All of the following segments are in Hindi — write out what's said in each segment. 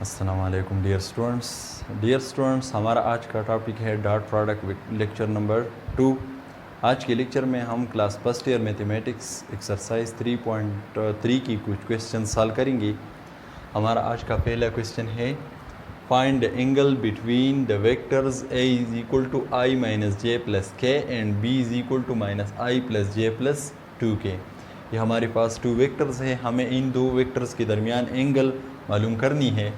अस्सलाम वालेकुम डियर स्टूडेंट्स, हमारा आज का टॉपिक है डॉट प्रोडक्ट लेक्चर नंबर 2। आज के लेक्चर में हम class first year mathematics exercise 3.3 की कुछ क्वेश्चन सॉल्व करेंगे। हमारा आज का पहला क्वेश्चन है find the angle between the vectors a is equal to i minus J plus k and b is equal to minus i plus j plus 2k। ये हमारे पास 2 वेक्टर्स है, हमें इन 2 वेक्टर्स के दरमियान एंगल मालूम करनी है।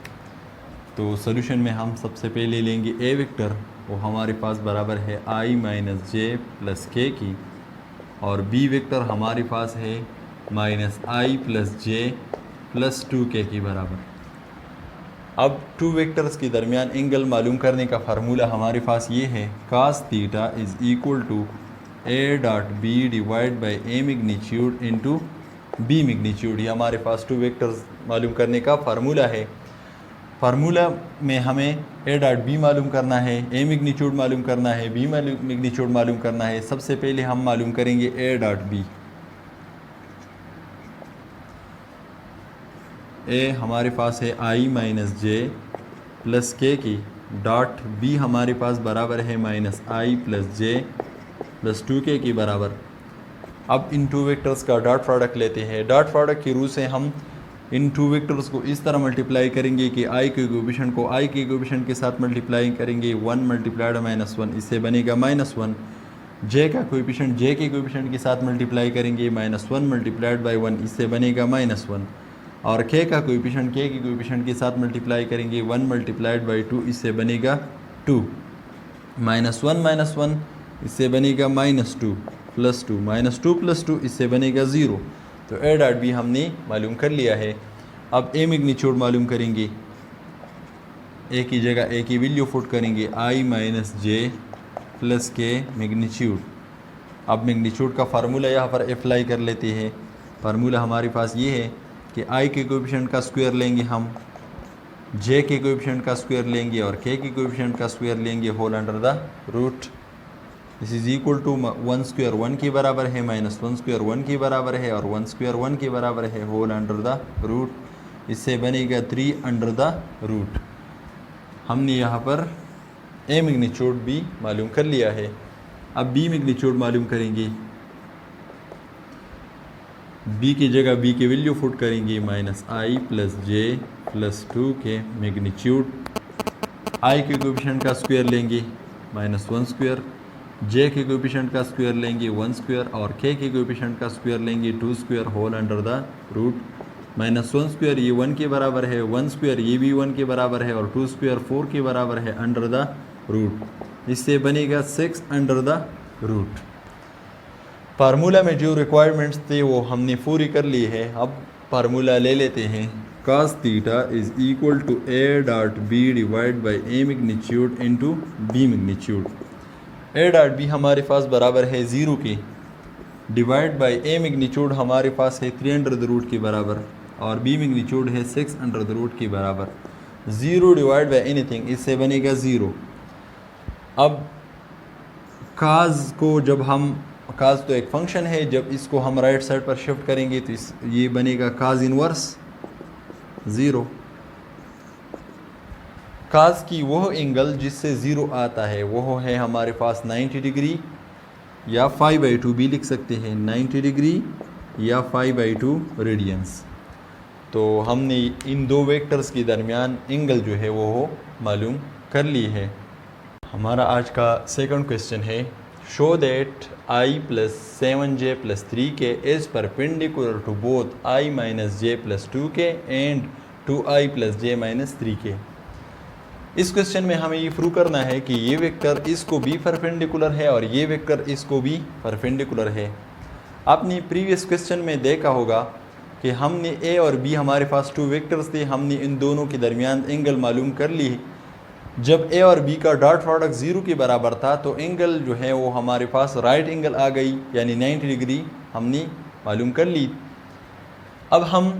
तो सॉल्यूशन में हम सबसे पहले लेंगे ए वेक्टर, वो हमारे पास बराबर है i माइनस जे प्लस के की, और बी वेक्टर हमारे पास है minus i plus j plus 2k की बराबर। अब 2 वेक्टर्स के दरमियान एंगल मालूम करने का फार्मूला हमारे पास ये है, cos theta is equal to A dot B divide by A magnitude into B magnitude. ये हमारे पास 2 वेक्टर्स मालूम करने का फार्मूला है। फार्मूला में हमें ए डॉट बी मालूम करना है, ए मैग्नीट्यूड मालूम करना है, बी मैग्नीट्यूड मालूम करना है। सबसे पहले हम मालूम करेंगे ए डॉट बी। ए हमारे पास है आई माइनस जे प्लस के की, डॉट बी हमारे पास बराबर है minus i plus j plus 2k की बराबर। अब इन 2 वेक्टर्स का डॉट प्रोडक्ट लेते हैं। डॉट प्रोडक्ट की रूल से हम इन 2 वेक्टर्स को इस तरह मल्टीप्लाई करेंगे कि i के कोएफिशिएंट को i के कोएफिशिएंट के साथ मल्टीप्लाई करेंगे, 1 मल्टीप्लाइड -1, इससे बनेगा -1। j का कोएफिशिएंट j के कोएफिशिएंट के साथ मल्टीप्लाई करेंगे, -1 मल्टीप्लाइड बाई 1, इससे बनेगा -1। और k का कोएफिशिएंट k के कोएफिशिएंट के साथ मल्टीप्लाई करेंगे, 1 मल्टीप्लाइड बाई 2, इससे बनेगा 2। -1 इससे बनेगा -2 प्लस 2, -2 प्लस 2, इससे बनेगा 0। तो ए डॉट बी हमने मालूम कर लिया है। अब ए मैग्नीट्यूड मालूम करेंगे, ए की जगह ए की वैल्यू पुट करेंगे, आई माइनस जे प्लस के मैग्नीट्यूड। अब मैग्नीट्यूड का फार्मूला यहाँ पर अप्लाई कर लेते हैं। फार्मूला हमारे पास ये है कि आई के कोएफिशिएंट का स्क्वायर लेंगे हम, जे के कोएफिशिएंट का स्क्वायर लेंगे और के के कोएफिशिएंट का स्क्वायर लेंगे, whole under the root. This is equal to 1 square 1 के बराबर है, -1 स्क्वायर 1 के बराबर है, और 1 स्क्वायर 1 के बराबर है, होल अंडर द रूट। इससे बनेगा 3 अंडर द रूट। हमने यहाँ पर ए मैग्नीट्यूड भी मालूम कर लिया है। अब बी मैग्नीट्यूड मालूम करेंगे। बी की जगह बी की वैल्यू पुट करेंगे, -i plus j plus 2k magnitude. I के कोएफिशिएंट का स्क्वायर लेंगे, -1 स्क्वायर, जे के कोएफिशिएंट का स्क्वायर लेंगे 1 स्क्वायर, और के कोएफिशिएंट का स्क्वायर लेंगे 2 square, whole under the root. -1 square ये 1 के बराबर है, 1 स्क्वायर ये भी 1 के बराबर है, और 2 स्क्वायर 4 के बराबर है, अंडर द रूट। इससे बनेगा 6 अंडर द रूट। फार्मूला में जो रिक्वायरमेंट्स थे वो हमने पूरी कर ली है। अब फार्मूला ले लेते हैं, cos theta is equal to A dot B divide by A magnitude into B magnitude. A dot B हमारे पास बराबर है 0 के, डिवाइड बाई ए मैग्नीट्यूड हमारे पास है 3 अंडर द रूट के बराबर, और बी मैग्नीट्यूड है 6 अंडर द रूट के बराबर। 0 डिवाइड बाई एनीथिंग, इससे बनेगा 0। अब काज को जब हम, काज तो एक फंक्शन है, जब इसको हम राइट साइड पर शिफ्ट करेंगे तो ये बनेगा काज इनवर्स 0। काज की वह एंगल जिससे 0 आता है वह है हमारे पास 90 डिग्री या 5/2 भी लिख सकते हैं, 90 डिग्री या 5/2 रेडियंस। तो हमने इन 2 वेक्टर्स के दरमियान एंगल जो है वो मालूम कर ली है। हमारा आज का सेकंड क्वेश्चन है, show that i plus 7j plus 3k is perpendicular to both i minus J plus 2k and 2i plus J minus 3k। इस क्वेश्चन में हमें ये प्रूव करना है कि ये वेक्टर इसको भी परपेंडिकुलर है और ये वेक्टर इसको भी परपेंडिकुलर है। आपने प्रीवियस क्वेश्चन में देखा होगा कि हमने ए और बी हमारे पास 2 वेक्टर्स थे, हमने इन दोनों के दरमियान एंगल मालूम कर ली। जब ए और बी का डॉट प्रोडक्ट 0 के बराबर था तो एंगल जो है वो हमारे पास राइट एंगल आ गई, यानी 90 डिग्री हमने मालूम कर ली। अब हम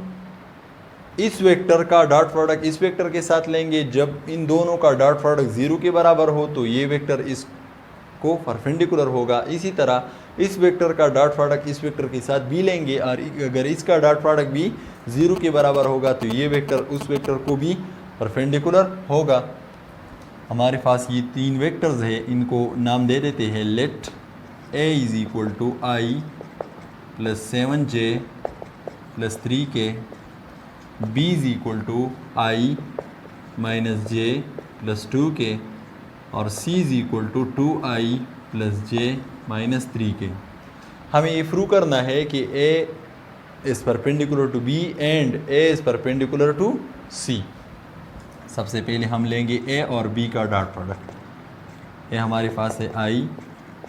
इस वेक्टर का डॉट प्रोडक्ट इस वेक्टर के साथ लेंगे। जब इन दोनों का डॉट प्रोडक्ट 0 के बराबर हो तो ये वेक्टर इसको परपेंडिकुलर होगा। इसी तरह इस वेक्टर का डॉट प्रोडक्ट इस वेक्टर के साथ भी लेंगे, और अगर इसका डॉट प्रोडक्ट भी 0 के बराबर होगा तो ये वेक्टर उस वेक्टर को भी परपेंडिकुलर होगा। हमारे पास ये 3 वेक्टर्स है, इनको नाम दे देते हैं। Let a is equal to i plus 7j plus 3k, b is equal to i minus J plus 2k और c is equal to 2i plus J minus 3k। हमें ये प्रूव करना है कि a is perpendicular to b and a is perpendicular to c. सबसे पहले हम लेंगे ए और बी का डॉट प्रोडक्ट। ये हमारे पास है i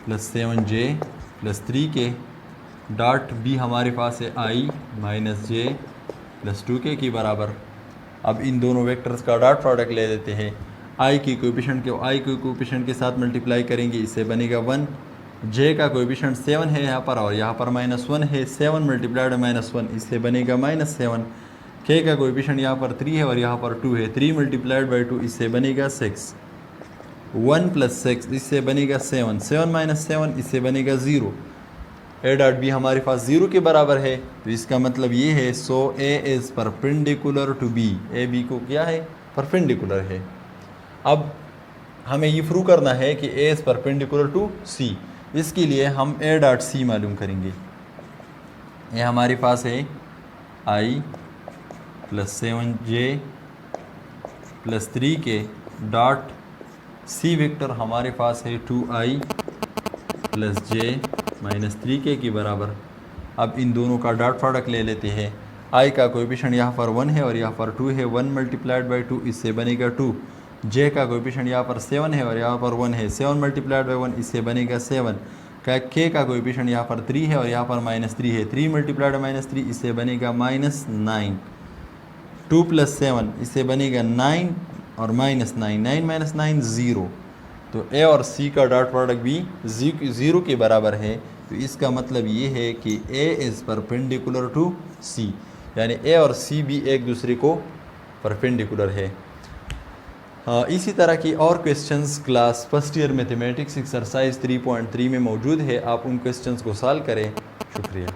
plus 7j plus 3k, dot B हमारे पास है i minus J plus 2k के बराबर। अब इन दोनों वेक्टर्स का डॉट प्रोडक्ट ले लेते हैं। i की कोएफिशिएंट को i के कोएफिशिएंट के साथ मल्टीप्लाई करेंगे, इससे बनेगा 1। j का कोएफिशिएंट 7 है यहाँ पर और यहाँ पर -1 है, 7 मल्टीप्लाइड -1 इससे बनेगा -7। k का कोएफिशिएंट यहाँ पर 3 है और यहाँ पर 2 है, 3 मल्टीप्लाइड बाई 2 इससे बनेगा 6। 1 प्लस 6 इससे बनेगा 7, 7 माइनस 7 इससे बनेगा 0। ए डॉट बी हमारे पास 0 के बराबर है, तो इसका मतलब ये है so a is perpendicular to b. A b को क्या है? परपेंडिकुलर है। अब हमें ये प्रूव करना है कि ए इज़ परपेंडिकुलर टू सी। इसके लिए हम ए डॉट सी मालूम करेंगे। ये हमारे पास है i plus 7j plus 3k, dot c vector हमारे पास है 2i plus j minus 3k के बराबर। अब इन दोनों का डॉट प्रोडक्ट ले लेते हैं। i का कोएफिशिएंट यहाँ पर 1 है और यहाँ पर 2 है, 1 मल्टीप्लाइड बाई 2 इससे बनेगा 2। j का कोएफिशिएंट यहाँ पर 7 है और यहाँ पर 1 है, 7 मल्टीप्लाइड बाई 1 इससे बनेगा 7। k का कोएफिशिएंट यहाँ पर 3 है और यहाँ पर -3 है, 3 मल्टीप्लाइड -3 इससे बनेगा -9। 2 प्लस 7 इससे बनेगा 9 और -9, 9 माइनस 9 0। तो ए और सी का डॉट प्रोडक्ट भी 0 के बराबर है। तो इसका मतलब ये है कि ए इज़ परपेंडिकुलर टू सी, यानी ए और सी भी एक दूसरे को परपेंडिकुलर है। इसी तरह की और questions class first year mathematics exercise 3.3 में मौजूद है। आप उन क्वेश्चंस को सॉल्व करें। शुक्रिया।